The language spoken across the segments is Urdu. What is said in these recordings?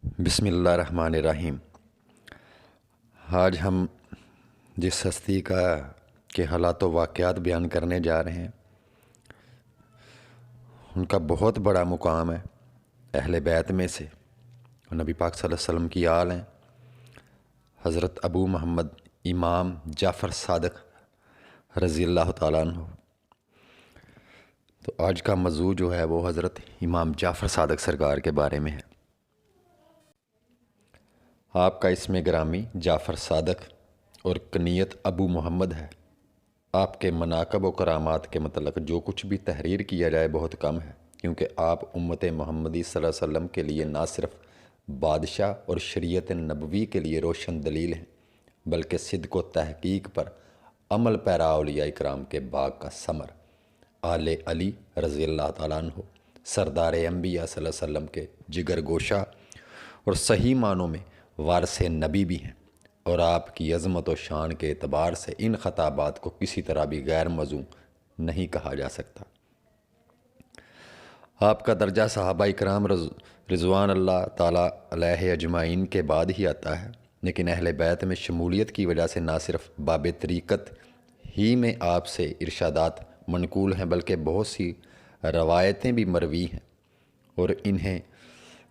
بسم اللہ الرحمن الرحیم۔ آج ہم جس ہستی کے حالات و واقعات بیان کرنے جا رہے ہیں ان کا بہت بڑا مقام ہے اہل بیت میں سے، نبی پاک صلی اللہ علیہ وسلم کی آل ہیں، حضرت ابو محمد امام جعفر صادق رضی اللہ تعالیٰ عنہ۔ تو آج کا موضوع جو ہے وہ حضرت امام جعفر صادق سرکار کے بارے میں ہے۔ آپ کا اسم گرامی جعفر صادق اور کنیت ابو محمد ہے۔ آپ کے مناقب و کرامات کے متعلق جو کچھ بھی تحریر کیا جائے بہت کم ہے، کیونکہ آپ امت محمدی صلی اللہ علیہ وسلم کے لیے نہ صرف بادشاہ اور شریعت نبوی کے لیے روشن دلیل ہیں، بلکہ صدق و تحقیق پر عمل پیرا اولیاء اکرام کے باغ کا ثمر، آل علی رضی اللہ تعالیٰ عنہ، سردار انبیاء صلی اللہ علیہ وسلم کے جگر گوشہ اور صحیح معنوں میں وارث نبی بھی ہیں، اور آپ کی عظمت و شان کے اعتبار سے ان خطابات کو کسی طرح بھی غیر موزوں نہیں کہا جا سکتا۔ آپ کا درجہ صحابہ اکرام رضوان اللہ تعالیٰ علیہ اجمعین کے بعد ہی آتا ہے، لیکن اہل بیت میں شمولیت کی وجہ سے نہ صرف باب طریقت ہی میں آپ سے ارشادات منقول ہیں، بلکہ بہت سی روایتیں بھی مروی ہیں، اور انہیں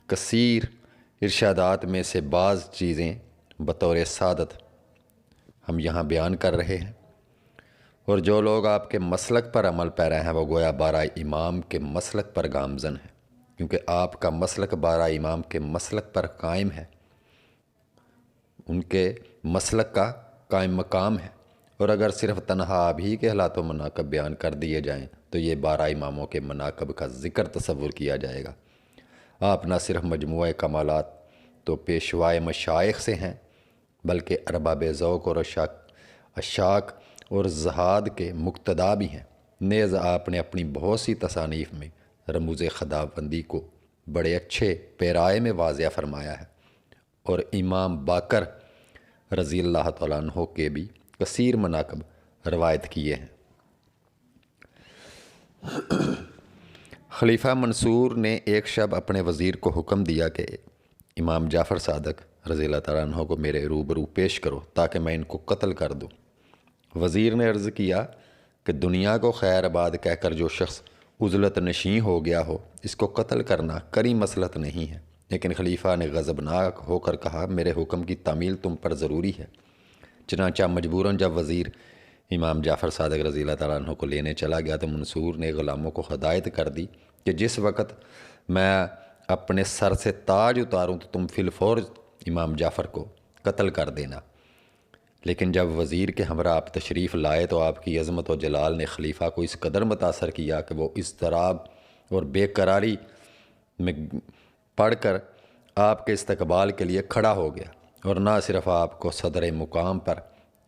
کثیر ارشادات میں سے بعض چیزیں بطور سعادت ہم یہاں بیان کر رہے ہیں، اور جو لوگ آپ کے مسلک پر عمل پیرا ہیں وہ گویا بارہ امام کے مسلک پر گامزن ہیں، کیونکہ آپ کا مسلک بارہ امام کے مسلک پر قائم ہے، ان کے مسلک کا قائم مقام ہے، اور اگر صرف تنہا آپ ہی کے حالات و مناقب بیان کر دیے جائیں تو یہ بارہ اماموں کے مناقب کا ذکر تصور کیا جائے گا۔ آپ نہ صرف مجموعہ کمالات تو پیشوائے مشائخ سے ہیں، بلکہ ارباب ذوق اور اشاق اور زہاد کے مقتدا بھی ہیں۔ نیز آپ نے اپنی بہت سی تصانیف میں رموز خداوندی کو بڑے اچھے پیرائے میں واضح فرمایا ہے، اور امام باقر رضی اللہ تعالیٰ عنہ کے بھی کثیر مناقب روایت کیے ہیں۔ خلیفہ منصور نے ایک شب اپنے وزیر کو حکم دیا کہ امام جعفر صادق رضی اللہ تعالیٰ عنہ کو میرے روبرو پیش کرو تاکہ میں ان کو قتل کر دوں۔ وزیر نے عرض کیا کہ دنیا کو خیر آباد کہہ کر جو شخص عزلت نشیں ہو گیا ہو اس کو قتل کرنا کری مسلط نہیں ہے، لیکن خلیفہ نے غضبناک ہو کر کہا میرے حکم کی تعمیل تم پر ضروری ہے۔ چنانچہ مجبوراً جب وزیر امام جعفر صادق رضی اللہ تعالیٰ عنہ کو لینے چلا گیا تو منصور نے غلاموں کو ہدایت کر دی کہ جس وقت میں اپنے سر سے تاج اتاروں تو تم فی الفور امام جعفر کو قتل کر دینا۔ لیکن جب وزیر کے ہمراہ آپ تشریف لائے تو آپ کی عظمت و جلال نے خلیفہ کو اس قدر متاثر کیا کہ وہ اضطراب اور بے قراری میں پڑھ کر آپ کے استقبال کے لیے کھڑا ہو گیا، اور نہ صرف آپ کو صدر مقام پر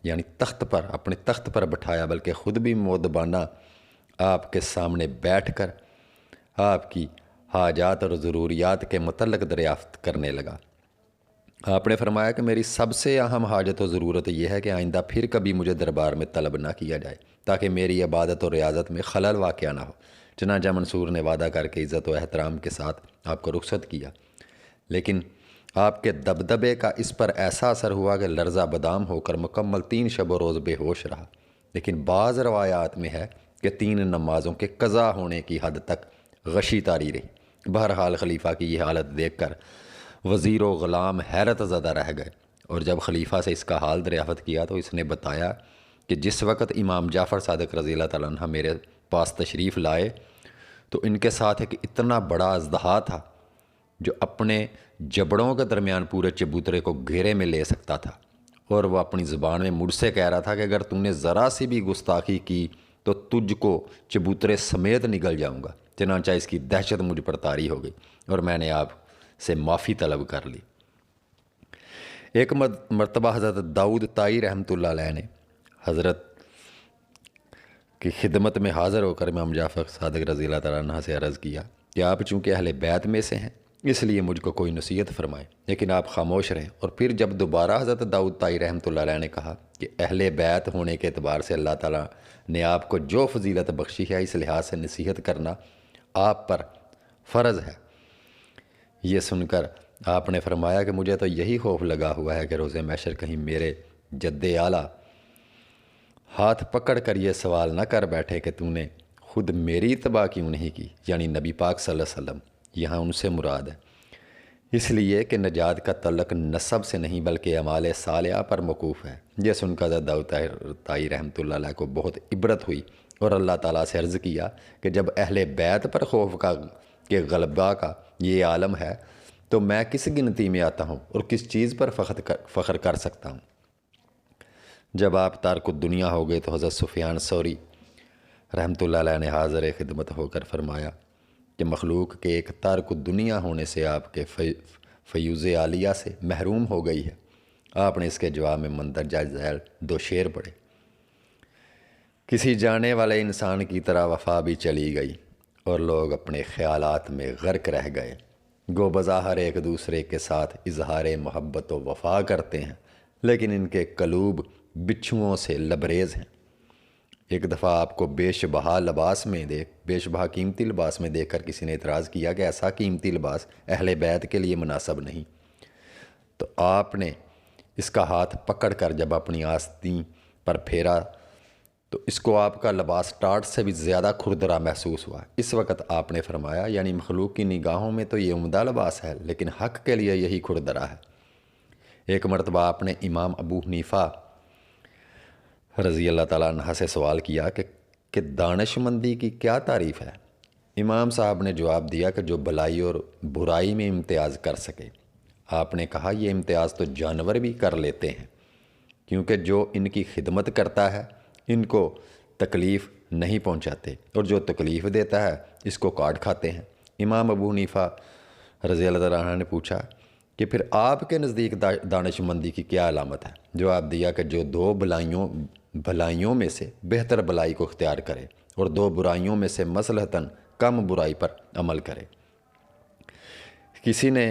یعنی تخت پر اپنے تخت پر بٹھایا بلکہ خود بھی مؤدبانہ آپ کے سامنے بیٹھ کر آپ کی حاجات اور ضروریات کے متعلق دریافت کرنے لگا۔ آپ نے فرمایا کہ میری سب سے اہم حاجت و ضرورت یہ ہے کہ آئندہ پھر کبھی مجھے دربار میں طلب نہ کیا جائے تاکہ میری عبادت اور ریاضت میں خلل واقع نہ ہو۔ چنانچہ منصور نے وعدہ کر کے عزت و احترام کے ساتھ آپ کو رخصت کیا، لیکن آپ کے دبدبے کا اس پر ایسا اثر ہوا کہ لرزہ بدام ہو کر مکمل 3 شب و روز بے ہوش رہا۔ لیکن بعض روایات میں ہے کہ 3 نمازوں کے قضا ہونے کی حد تک غشی طاری رہی۔ بہرحال خلیفہ کی یہ حالت دیکھ کر وزیر و غلام حیرت زدہ رہ گئے، اور جب خلیفہ سے اس کا حال دریافت کیا تو اس نے بتایا کہ جس وقت امام جعفر صادق رضی اللہ تعالیٰ عنہ میرے پاس تشریف لائے تو ان کے ساتھ ایک اتنا بڑا اژدہا تھا جو اپنے جبڑوں کے درمیان پورے چبوترے کو گھیرے میں لے سکتا تھا، اور وہ اپنی زبان میں مجھ سے کہہ رہا تھا کہ اگر تم نے ذرا سی بھی گستاخی کی تو تجھ کو چبوترے سمیت نگل جاؤں گا۔ چنانچہ اس کی دہشت مجھ پر طاری ہو گئی اور میں نے آپ سے معافی طلب کر لی۔ ایک مرتبہ حضرت داؤد طائی رحمۃ اللہ علیہ نے حضرت کی خدمت میں حاضر ہو کر امام جعفر صادق رضی اللہ تعالیٰ عنہ سے عرض کیا کہ آپ چونکہ اہل بیت میں سے ہیں اس لیے مجھ کو کوئی نصیحت فرمائیں، لیکن آپ خاموش رہیں۔ اور پھر جب دوبارہ حضرت داؤد طائی رحمۃ اللہ علیہ نے کہا کہ اہل بیت ہونے کے اعتبار سے اللہ تعالیٰ نے آپ کو جو فضیلت بخشی ہے اس لحاظ سے نصیحت کرنا آپ پر فرض ہے، یہ سن کر آپ نے فرمایا کہ مجھے تو یہی خوف لگا ہوا ہے کہ روز محشر کہیں میرے جد اعلیٰ ہاتھ پکڑ کر یہ سوال نہ کر بیٹھے کہ تو نے خود میری اتباع کیوں نہیں کی، یعنی نبی پاک صلی اللہ علیہ وسلم، یہاں ان سے مراد ہے، اس لیے کہ نجات کا تعلق نسب سے نہیں بلکہ اعمال صالحہ پر موقوف ہے۔ یہ سن کر داؤد طائی رحمۃ اللہ علیہ کو بہت عبرت ہوئی اور اللہ تعالیٰ سے عرض کیا کہ جب اہل بیت پر خوف کے غلبہ کا یہ عالم ہے تو میں کس گنتی میں آتا ہوں اور کس چیز پر فخر کر سکتا ہوں۔ جب آپ تارک الدنیا ہو گئے تو حضرت سفیان ثوری رحمۃ اللہ علیہ نے حاضر خدمت ہو کر فرمایا کہ مخلوق کے ایک تارک الدنیا ہونے سے آپ کے فیوز عالیہ سے محروم ہو گئی ہے۔ آپ نے اس کے جواب میں مندرجہ ذیل 2 شعر پڑھے۔ کسی جانے والے انسان کی طرح وفا بھی چلی گئی اور لوگ اپنے خیالات میں غرق رہ گئے، گو بظاہر ایک دوسرے کے ساتھ اظہار محبت و وفا کرتے ہیں لیکن ان کے قلوب بچھوؤں سے لبریز ہیں۔ ایک دفعہ آپ کو بیش بہا قیمتی لباس میں دیکھ کر کسی نے اعتراض کیا کہ ایسا قیمتی لباس اہل بیت کے لیے مناسب نہیں، تو آپ نے اس کا ہاتھ پکڑ کر جب اپنی آستین پر پھیرا تو اس کو آپ کا لباس ٹاٹ سے بھی زیادہ کھردرا محسوس ہوا۔ اس وقت آپ نے فرمایا یعنی مخلوق کی نگاہوں میں تو یہ عمدہ لباس ہے لیکن حق کے لیے یہی کھردرا ہے۔ ایک مرتبہ آپ نے امام ابو حنیفہ رضی اللہ تعالیٰ عنہ سے سوال کیا کہ دانش مندی کی کیا تعریف ہے؟ امام صاحب نے جواب دیا کہ جو بھلائی اور برائی میں امتیاز کر سکے۔ آپ نے کہا یہ امتیاز تو جانور بھی کر لیتے ہیں کیونکہ جو ان کی خدمت کرتا ہے ان کو تکلیف نہیں پہنچاتے اور جو تکلیف دیتا ہے اس کو کاٹ کھاتے ہیں۔ امام ابو حنیفہ رضی اللہ تعالیٰ عنہ نے پوچھا کہ پھر آپ کے نزدیک دانش مندی کی کیا علامت ہے؟ جواب دیا کہ جو 2 بھلائیوں میں سے بہتر بھلائی کو اختیار کرے اور 2 برائیوں میں سے مصلحتاً کم برائی پر عمل کرے۔ کسی نے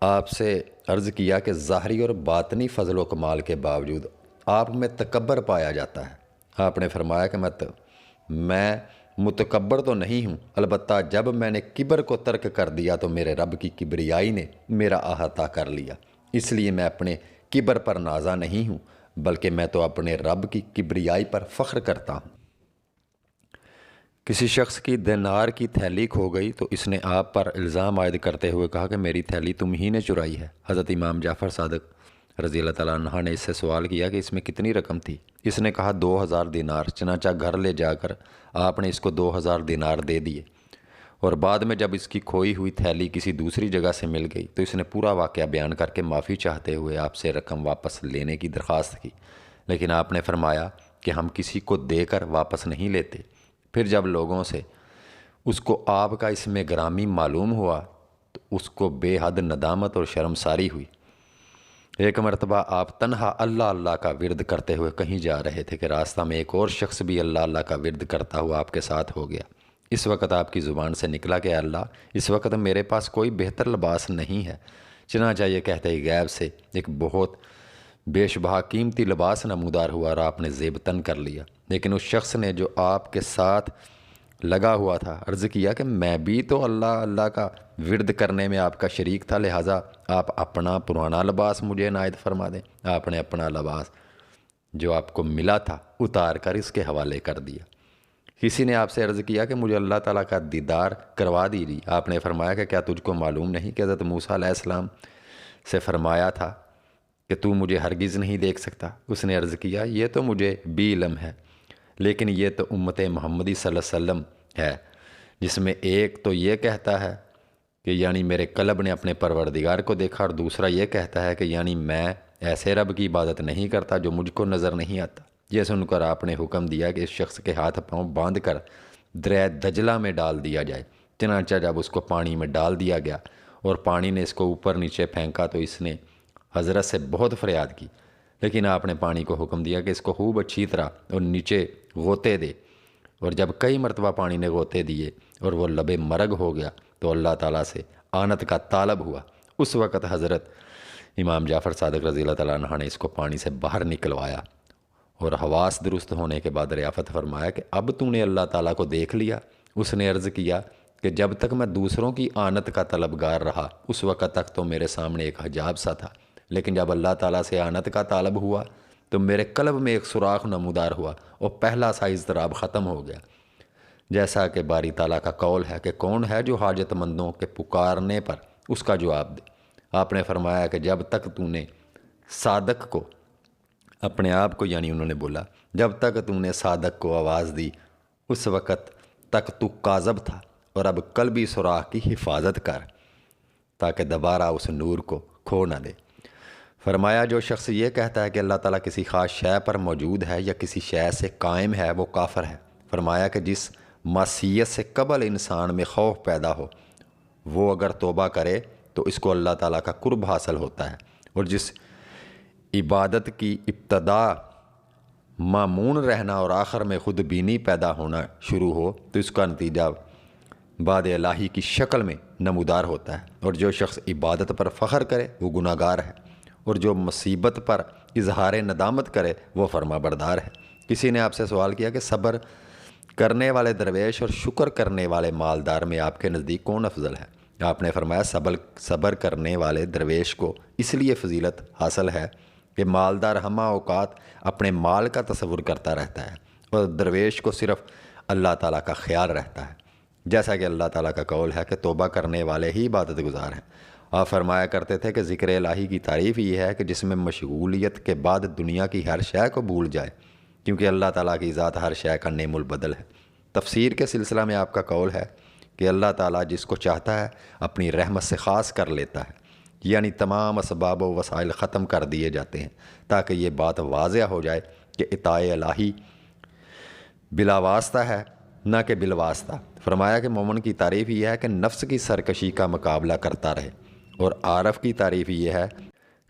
آپ سے عرض کیا کہ ظاہری اور باطنی فضل و کمال کے باوجود آپ میں تکبر پایا جاتا ہے۔ آپ نے فرمایا کہ میں متکبر تو نہیں ہوں، البتہ جب میں نے کبر کو ترک کر دیا تو میرے رب کی کبریائی نے میرا احاطہ کر لیا، اس لیے میں اپنے کبر پر نازا نہیں ہوں بلکہ میں تو اپنے رب کی کبریائی پر فخر کرتا ہوں۔ کسی شخص کی دینار کی تھیلی کھو گئی تو اس نے آپ پر الزام عائد کرتے ہوئے کہا کہ میری تھیلی تم ہی نے چرائی ہے۔ حضرت امام جعفر صادق رضی اللہ تعالیٰ عنہ نے اس سے سوال کیا کہ اس میں کتنی رقم تھی؟ اس نے کہا 2000 دینار۔ چنانچہ گھر لے جا کر آپ نے اس کو 2000 دینار دے دیے اور بعد میں جب اس کی کھوئی ہوئی تھیلی کسی دوسری جگہ سے مل گئی تو اس نے پورا واقعہ بیان کر کے معافی چاہتے ہوئے آپ سے رقم واپس لینے کی درخواست کی، لیکن آپ نے فرمایا کہ ہم کسی کو دے کر واپس نہیں لیتے۔ پھر جب لوگوں سے اس کو آپ کا اس میں گرامی معلوم ہوا تو اس کو بے حد ندامت اور شرمساری ہوئی۔ ایک مرتبہ آپ تنہا اللہ اللہ کا ورد کرتے ہوئے کہیں جا رہے تھے کہ راستہ میں ایک اور شخص بھی اللہ اللہ کا ورد کرتا ہوا آپ کے ساتھ ہو گیا۔ اس وقت آپ کی زبان سے نکلا کہ اللہ اس وقت میرے پاس کوئی بہتر لباس نہیں ہے۔ چنانچہ یہ کہتے ہی غیب سے ایک بہت بیش بہا قیمتی لباس نمودار ہوا اور آپ نے زیب تن کر لیا، لیکن اس شخص نے جو آپ کے ساتھ لگا ہوا تھا عرض کیا کہ میں بھی تو اللہ اللہ کا ورد کرنے میں آپ کا شریک تھا، لہٰذا آپ اپنا پرانا لباس مجھے عنایت فرما دیں۔ آپ نے اپنا لباس جو آپ کو ملا تھا اتار کر اس کے حوالے کر دیا۔ کسی نے آپ سے عرض کیا کہ مجھے اللہ تعالیٰ کا دیدار کروا دیجیے۔ آپ نے فرمایا کہ کیا تجھ کو معلوم نہیں کہ حضرت موسیٰ علیہ السلام سے فرمایا تھا کہ تو مجھے ہرگز نہیں دیکھ سکتا؟ اس نے عرض کیا یہ تو مجھے بھی علم ہے، لیکن یہ تو امت محمدی صلی اللہ علیہ وسلم ہے جس میں ایک تو یہ کہتا ہے کہ یعنی میرے قلب نے اپنے پروردگار کو دیکھا اور دوسرا یہ کہتا ہے کہ یعنی میں ایسے رب کی عبادت نہیں کرتا جو مجھ کو نظر نہیں آتا۔ یہ سن کر آپ نے حکم دیا کہ اس شخص کے ہاتھ پاؤں باندھ کر دریا دجلہ میں ڈال دیا جائے۔ چنانچہ جب اس کو پانی میں ڈال دیا گیا اور پانی نے اس کو اوپر نیچے پھینکا تو اس نے حضرت سے بہت فریاد کی، لیکن آپ نے پانی کو حکم دیا کہ اس کو خوب اچھی طرح اور نیچے غوطے دے، اور جب کئی مرتبہ پانی نے غوطے دیے اور وہ لب مرگ ہو گیا تو اللہ تعالیٰ سے آنت کا طالب ہوا۔ اس وقت حضرت امام جعفر صادق رضی اللہ تعالیٰ عنہ نے اس کو پانی سے باہر نکلوایا اور حواس درست ہونے کے بعد ریافت فرمایا کہ اب تو نے اللہ تعالیٰ کو دیکھ لیا؟ اس نے عرض کیا کہ جب تک میں دوسروں کی آنت کا طلبگار رہا اس وقت تک تو میرے سامنے ایک حجاب سا تھا، لیکن جب اللہ تعالیٰ سے آنت کا طالب ہوا تو میرے قلب میں ایک سوراخ نمودار ہوا اور پہلا سا اضطراب ختم ہو گیا۔ جیسا کہ باری تعالیٰ کا قول ہے کہ کون ہے جو حاجت مندوں کے پکارنے پر اس کا جواب دے۔ آپ نے فرمایا کہ جب تک تو نے صادق کو، اپنے آپ کو یعنی انہوں نے بولا، جب تک تو نے صادق کو آواز دی اس وقت تک تو کاذب تھا، اور اب قلبی سوراخ کی حفاظت کر تاکہ دوبارہ اس نور کو کھو نہ دے۔ فرمایا جو شخص یہ کہتا ہے کہ اللہ تعالیٰ کسی خاص شے پر موجود ہے یا کسی شے سے قائم ہے وہ کافر ہے۔ فرمایا کہ جس معصیت سے قبل انسان میں خوف پیدا ہو وہ اگر توبہ کرے تو اس کو اللہ تعالیٰ کا قرب حاصل ہوتا ہے، اور جس عبادت کی ابتدا مامون رہنا اور آخر میں خود بینی پیدا ہونا شروع ہو تو اس کا نتیجہ بعد الہی کی شکل میں نمودار ہوتا ہے، اور جو شخص عبادت پر فخر کرے وہ گناہ گار ہے، اور جو مصیبت پر اظہار ندامت کرے وہ فرما بردار ہے۔ کسی نے آپ سے سوال کیا کہ صبر کرنے والے درویش اور شکر کرنے والے مالدار میں آپ کے نزدیک کون افضل ہے؟ آپ نے فرمایا صبر کرنے والے درویش کو اس لیے فضیلت حاصل ہے کہ مالدار ہمہ اوقات اپنے مال کا تصور کرتا رہتا ہے اور درویش کو صرف اللہ تعالیٰ کا خیال رہتا ہے، جیسا کہ اللہ تعالیٰ کا قول ہے کہ توبہ کرنے والے ہی عبادت گزار ہیں۔ آپ فرمایا کرتے تھے کہ ذکر الہی کی تعریف یہ ہے کہ جس میں مشغولیت کے بعد دنیا کی ہر شے کو بھول جائے، کیونکہ اللہ تعالیٰ کی ذات ہر شے کا نعم البدل ہے۔ تفسیر کے سلسلہ میں آپ کا قول ہے کہ اللہ تعالیٰ جس کو چاہتا ہے اپنی رحمت سے خاص کر لیتا ہے، یعنی تمام اسباب و وسائل ختم کر دیے جاتے ہیں تاکہ یہ بات واضح ہو جائے کہ اطاعت الہی بلا واسطہ ہے نہ کہ بالواسطہ۔ فرمایا کہ مومن کی تعریف یہ ہے کہ نفس کی سرکشی کا مقابلہ کرتا رہے، اور عارف کی تعریف یہ ہے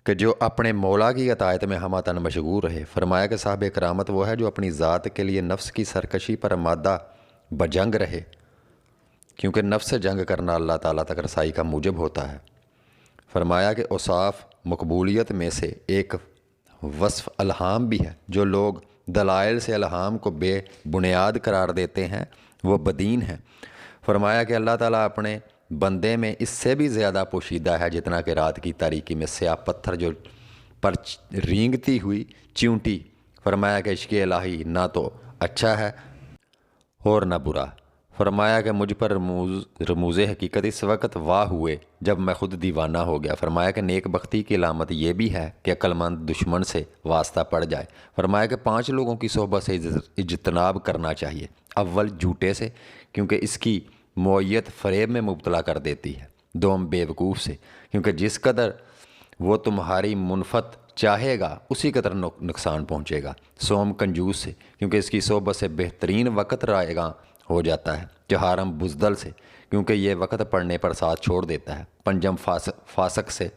کہ جو اپنے مولا کی اطاعت میں ہمہ تن مشغول رہے۔ فرمایا کہ صاحب کرامت وہ ہے جو اپنی ذات کے لیے نفس کی سرکشی پر مادہ بجنگ رہے، کیونکہ نفس سے جنگ کرنا اللہ تعالیٰ تک رسائی کا موجب ہوتا ہے۔ فرمایا کہ اوصاف مقبولیت میں سے ایک وصف الہام بھی ہے، جو لوگ دلائل سے الہام کو بے بنیاد قرار دیتے ہیں وہ بدین ہیں۔ فرمایا کہ اللہ تعالیٰ اپنے بندے میں اس سے بھی زیادہ پوشیدہ ہے جتنا کہ رات کی تاریکی میں سیاہ پتھر جو پر رینگتی ہوئی چیونٹی۔ فرمایا کہ عشق الہی نہ تو اچھا ہے اور نہ برا۔ فرمایا کہ مجھ پر رموز حقیقت اس وقت واہ ہوئے جب میں خود دیوانہ ہو گیا۔ فرمایا کہ نیک بختی کی علامت یہ بھی ہے کہ عقل مند دشمن سے واسطہ پڑ جائے۔ فرمایا کہ 5 لوگوں کی صحبت سے اجتناب کرنا چاہیے۔ اول جھوٹے سے، کیونکہ اس کی معیت فریب میں مبتلا کر دیتی ہے۔ دوم بے وقوف سے، کیونکہ جس قدر وہ تمہاری منفت چاہے گا اسی قدر نقصان پہنچے گا۔ سوم کنجوس سے، کیونکہ اس کی صحبت سے بہترین وقت رائے گا ہو جاتا ہے۔ چہارم بزدل سے، کیونکہ یہ وقت پڑنے پر ساتھ چھوڑ دیتا ہے۔ پنجم فاسق سے،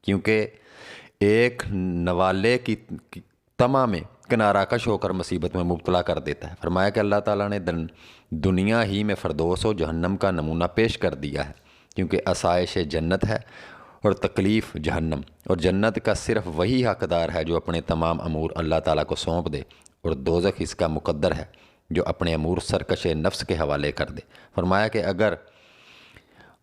کیونکہ ایک نوالے کی تما میں کنارہ کش ہو کر مصیبت میں مبتلا کر دیتا ہے۔ فرمایا کہ اللہ تعالیٰ نے دنیا ہی میں فردوس و جہنم کا نمونہ پیش کر دیا ہے، کیونکہ آسائش جنت ہے اور تکلیف جہنم، اور جنت کا صرف وہی حقدار ہے جو اپنے تمام امور اللہ تعالیٰ کو سونپ دے، اور دوزخ اس کا مقدر ہے جو اپنے امور سرکش نفس کے حوالے کر دے۔ فرمایا کہ اگر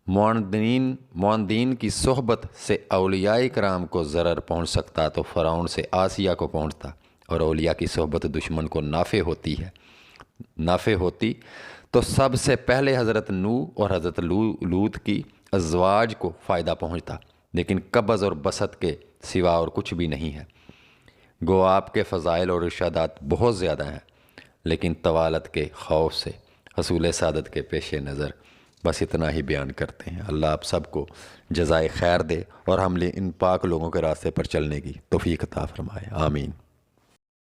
معاندین کی صحبت سے اولیاء کرام کو ضرر پہنچ سکتا تو فرعون سے آسیہ کو پہنچتا، اور اولیاء کی صحبت دشمن کو نافع ہوتی تو سب سے پہلے حضرت نوح اور حضرت لوط کی ازواج کو فائدہ پہنچتا، لیکن قبض اور بسط کے سوا اور کچھ بھی نہیں ہے۔ گو آپ کے فضائل اور ارشادات بہت زیادہ ہیں، لیکن طوالت کے خوف سے حصول سعادت کے پیش نظر بس اتنا ہی بیان کرتے ہیں۔ اللہ آپ سب کو جزائے خیر دے اور ہم ان پاک لوگوں کے راستے پر چلنے کی توفیق عطا فرمائے، آمین۔